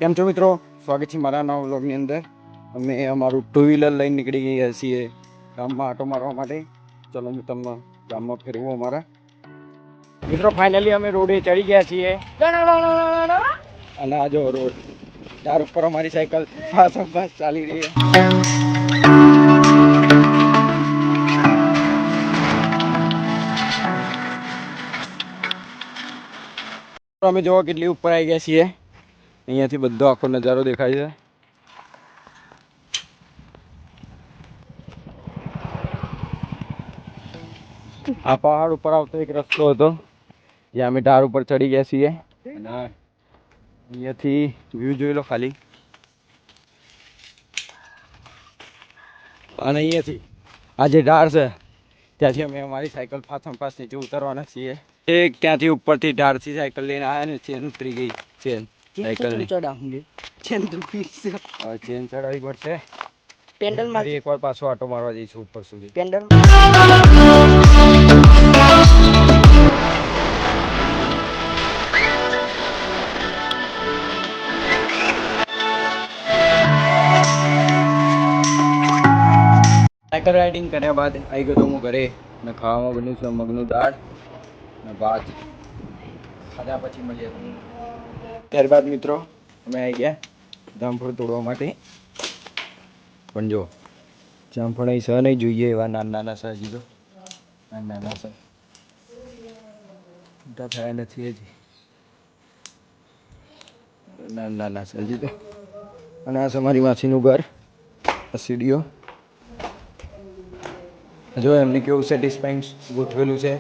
કેમ છો મિત્રો, સ્વાગત છે મારા નવા વ્લોગની અંદર. અમે અમારું ટુ વ્હીલર લઈને નીકળી ગયા છીએ ગામમાં આટો મારવા માટે. ચલો હું તમને ગામમાં ફેરવું અમારા મિત્રો. ફાઇનલી અમે રોડે ચડી ગયા છીએ અને આ જો રોડ તાર ઉપર અમારી સાયકલ ફાસ ચાલી રહી છે. અમે જોવા કેટલી ઉપર આવી ગયા છીએ. અહીંયાથી બધો આખો નજારો દેખાય છે. આ પહાડ ઉપર આવતો એક રસ્તો હતો જ્યાં અમે ઢાળ ઉપર ચડી ગયા છીએ. અહીંયાથી વ્યૂ જોઈ લો ખાલી. અને અહીંયાથી આ જે ઢાળ છે ત્યાંથી અમે અમારી સાયકલ ફાસ નીચે ઉતરવાના છીએ. એક ત્યાંથી ઉપરથી ઢાળથી સાયકલ લઈને આવ્યા ને ચેન ઉતરી ગઈ. ચેન સાયકલની ચેન ચડાવવી પડશે. પેન્ડલમાં એકવાર પાછો આટો મારવા જઈશું ઉપર સુધી. પેન્ડલ સાયકલ રાઇડિંગ કર્યા બાદ આવી ગયો તો હું ઘરે અને ખાવામાં બન્યું છે મગનું દાળ અને ભાત. ખાધા પછી મળીએ. ત્યારબાદ મિત્રો અમે આવી ગયા જામફળ તોડવા માટે. પણ જો જામફળ અહીં સહ નહીં જોઈએ એવા નાના સહ હજી તો નાના સહ મોટા થયા નથી હજી. નાના સહ હજી તો. અને આ છે મારી માસીનું ઘર. આ સીડીઓ જો એમને કેવું સેટિસ્ફાઈંગ ગોઠવેલું છે.